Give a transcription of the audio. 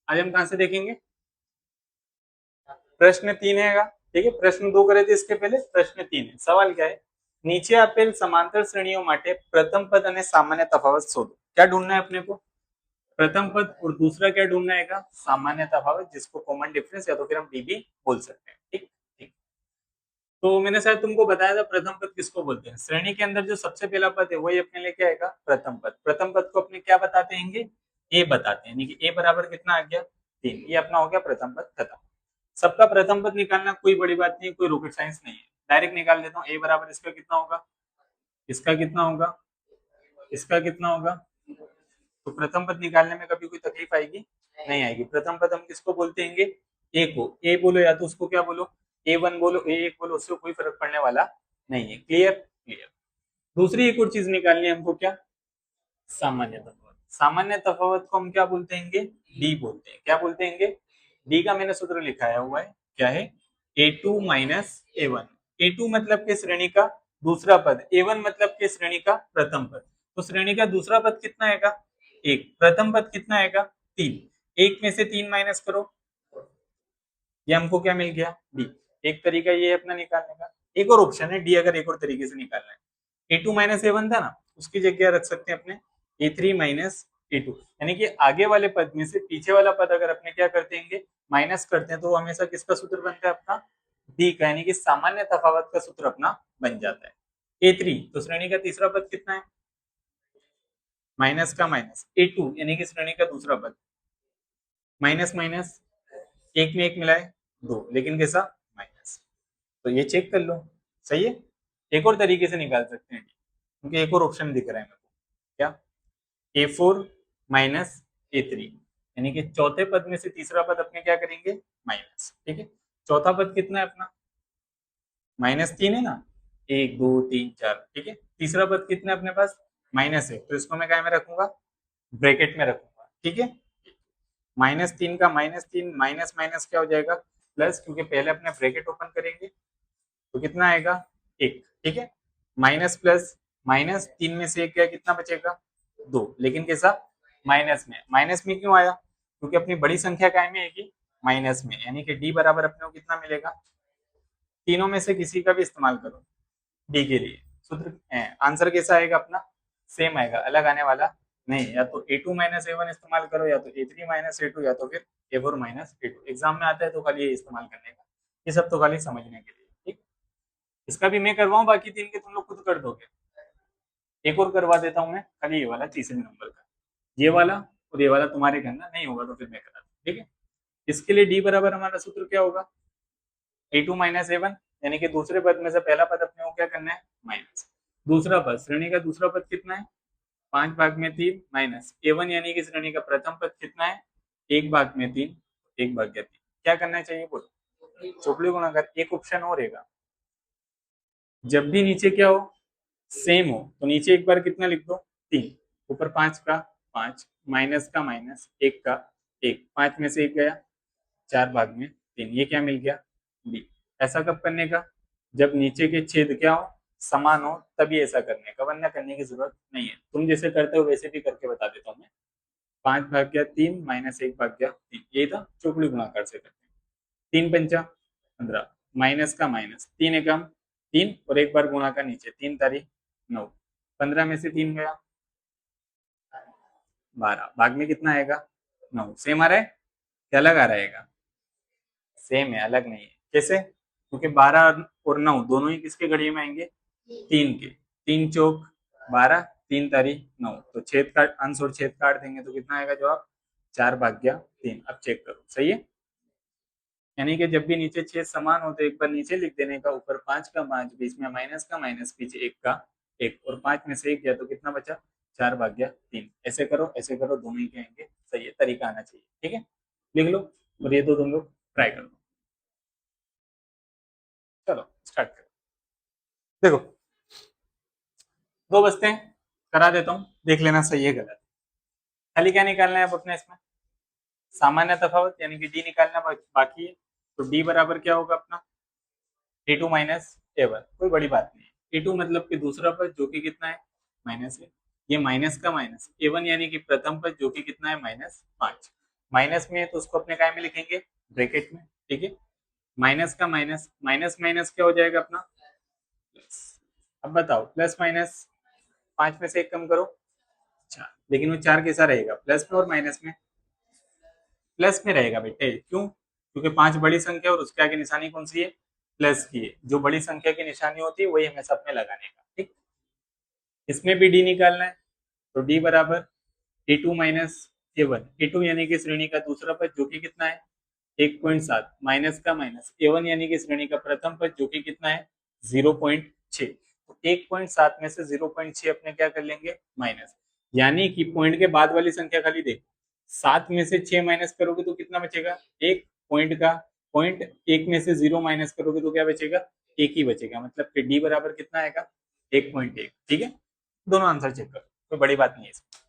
आज हम कहां से देखेंगे? प्रश्न 3 है। ठीक है, प्रश्न 2 करे थे इसके पहले, प्रश्न 3 है। सवाल क्या है? नीचे આપેલ समांतर श्रेणियों માટે प्रथम पद અને सामान्य तफावत शोधो। क्या ढूंढना है अपने को? प्रथम पद और दूसरा क्या ढूंढना है? सामान्य तफावत, जिसको कॉमन डिफरेंस या तो फिर हम डीबी बोल सकते हैं। ठीक ठीक। तो मैंने शायद तुमको बताया था प्रथम पद किसको बोलते हैं। श्रेणी के अंदर जो सबसे पहला पद है वही अपने लिए क्या आएगा? प्रथम पद। प्रथम पद को अपने क्या बताते हैं? ए बताते हैं, यानी कि ए बराबर कितना आ गया? 3। ये अपना हो गया प्रथम पद खत्म। सबका प्रथम पद निकालना कोई बड़ी बात नहीं है, कोई रॉकेट साइंस नहीं है, डायरेक्ट निकाल देता हूँ। ए बराबर इसका कितना होगा? इसका कितना होगा? इसका कितना होगा? तो प्रथम पद निकालने में कभी कोई तकलीफ आएगी? नहीं आएगी। प्रथम पद हम किसको बोलते हैं? ए को। ए बोलो या तो उसको क्या बोलो? A1 बोलो, A1 बोलो, उससे कोई फर्क पड़ने वाला नहीं है। क्लियर? क्लियर। दूसरी एक और चीज निकालनी है हमको, क्या? सामान्य तफावत। सामान्य तफावत को हम क्या बोलते हैं? डी बोलते हैं। क्या बोलते हैं? डी का मैंने सूत्र लिखाया हुआ है, क्या है? A2 minus A1। A2 मतलब के श्रेणी का दूसरा पद, A1 मतलब के श्रेणी का प्रथम पद। तो श्रेणी का दूसरा पद कितना आएगा? 1। प्रथम पद कितना आएगा? 3। 1 में से 3 माइनस करो, ये हमको क्या मिल गया? डी। एक तरीका ये है अपना निकालने का। एक और ऑप्शन है डी, अगर एक और तरीके से निकालना है। A2 माइनस A1 था ना, उसकी जगह रख सकते हैं अपने A3 माइनस A2। यानी कि आगे वाले पद में से पीछे वाला पद अगर अपने क्या करते हैं? माइनस करते हैं, तो वो हमेशा किसका सूत्र बनता है? अपना डी का, यानी कि सामान्य तफावत का सूत्र अपना बन जाता है। A3 तो श्रेणी का तीसरा पद कितना है? माइनस का माइनस। A2 यानी कि श्रेणी का दूसरा पद, माइनस माइनस, एक में एक मिलाए 2, लेकिन कैसा? माइनस। तो ये चेक कर लो, सही है। एक और तरीके से निकाल सकते हैं, क्योंकि एक और ऑप्शन दिख रहा है मेरे को, क्या? A4 माइनस A3, यानी कि चौथे पद में से तीसरा पद अपने क्या करेंगे? माइनस। ठीक है, चौथा पद कितना है अपना? -3 है ना, 1 2 3 4। ठीक है, तीसरा पद कितना है अपने पास? माइनस है, तो इसको मैं क्या में रखूंगा? ब्रैकेट में रखूंगा। ठीक है, -3 का -3 माइनस माइनस क्या हो जाएगा? प्लस, क्योंकि पहले अपने ब्रैकेट ओपन करेंगे, तो कितना आएगा? 1। ठीक है, माइनस प्लस, -3 में से 1 गया, कितना बचेगा? 2। लेकिन कैसा? माइनस में। माइनस में क्यों आया? क्योंकि अपनी बड़ी संख्या काय में आएगी? माइनस में, यानी कि डी बराबर अपने को कितना मिलेगा? तीनों में से किसी का भी इस्तेमाल करो डी के लिए। सूत्र आंसर कैसा आएगा अपना? सेम आएगा, अलग आने वाला नहीं। या तो A2 माइनस A1 इस्तेमाल करो, या तो A3 माइनस A2, या तो फिर A4 माइनस A2। एग्जाम में आता है तो खाली ये इस्तेमाल करने का, ये सब तो खाली समझने के लिए। ठीक, इसका भी मैं करवाऊं, बाकी 3 के तुम लोग खुद कर दोगे। एक और करवा देता हूँ मैं, खाली ये वाला तीसरे नंबर का, ये वाला और ये वाला तुम्हारे करना, नहीं होगा तो फिर मैं करा दूँ। ठीक है, इसके लिए डी बराबर हमारा सूत्र क्या होगा? A2 माइनस A1, यानी कि दूसरे पद में से पहला पद अपने को क्या करना है? माइनस। दूसरा पद, श्रेणी का दूसरा पद कितना है? 5/3 माइनस A1, यानी कि श्रेणी का प्रथम पद कितना है? 1/3, 1/3। क्या करना चाहिए बोलो? चौपड़ी गुणाकार। एक ऑप्शन और रहेगा, जब भी नीचे क्या हो? सेम हो, तो नीचे एक बार कितना लिख दो? 3। ऊपर 5 का 5, माइनस का माइनस, 1 का 1, 5 में से 1 गया, 4/3। ये क्या मिल गया? डी। ऐसा कब करने का? जब नीचे के छेद क्या हो? समान हो, तभी ऐसा करने का, वरना करने की जरूरत नहीं है। तुम जैसे करते हो वैसे भी करके बता देता हूँ मैं। 5/3 माइनस 1/3, ये था चौकड़ी गुणाकार से करते हैं। 3×5 = 15, माइनस का माइनस, 3 एकम 3, और एक बार गुणा का नीचे, 3×3 = 9। 15 में से 3 गया, 12। भाग में कितना आएगा? 9। सेम आ रहा है क्या अलग आ रहेगा? सेम है, अलग नहीं है। कैसे? क्योंकि 12 और 9 दोनों ही किसके घड़िए में आएंगे? 3 के। 3 चौक 12, 3×9, तो छेद का अंश और छेद काट देंगे तो कितना आएगा जवाब? 4/3। अब चेक करो, सही है। यानी कि जब भी नीचे छेद समान हो तो एक बार नीचे लिख देने का, ऊपर 5 का 5, बीच में माइनस का माइनस, पीछे 1 का 1, और 5 में से 1 गया तो कितना बचा? 4/3। ऐसे करो ऐसे करो, दोनों ही कहेंगे सही है, तरीका आना चाहिए। ठीक है, लिख लो, और ये दो तुम लोग ट्राई कर लो। चलो स्टार्ट करो। देखो, दो बचते हैं, करा देता हूँ, देख लेना सही है गलत। खाली क्या निकालना है अब अपने इसमें? सामान्य तफावत, यानी कि डी निकालना बाकी है। तो डी बराबर क्या होगा अपना? A2 minus A1। कोई बड़ी बात नहीं है। A2 मतलब कि दूसरा पद, जो कि कितना है? माइनस है। ये माइनस का माइनस, A1 यानी कि प्रथम पद, जो कि कितना है? -5। माइनस में है तो उसको अपने काय में लिखेंगे, ब्रैकेट में, ठीक है। माइनस का माइनस, माइनस माइनस क्या हो जाएगा अपना प्लस। अब बताओ प्लस माइनस 5 में से 1 कम करो 4, लेकिन वो 4 कैसा रहेगा, प्लस में और माइनस में, प्लस में रहेगा बेटे, क्यों, क्योंकि 5 बड़ी संख्या और उसके आगे निशानी कौन सी है, प्लस की है। जो बड़ी संख्या की निशानी होती है वही हमें सब में लगाने का, ठीक। इसमें भी डी निकालना है, तो डी बराबर ए2 माइनस ए1, ए2 यानी कि श्रेणी का दूसरा पद जो कि कितना है 1.7, माइनस का माइनस ए1 यानी कि श्रेणी का प्रथम पद जो कि कितना है 0.6, तो 1.7 में से 0.6 अपने क्या कर लेंगे माइनस, यानी कि पॉइंट के बाद वाली संख्या खाली देखो, 7 में से 6 माइनस करोगे तो कितना बचेगा, एक पॉइंट का, पॉइंट एक में से 0 माइनस करोगे तो क्या बचेगा, एक ही बचेगा, मतलब कि डी बराबर कितना आएगा 1.1, ठीक है। दोनों आंसर चेक करो, कोई बड़ी बात नहीं है इसमें।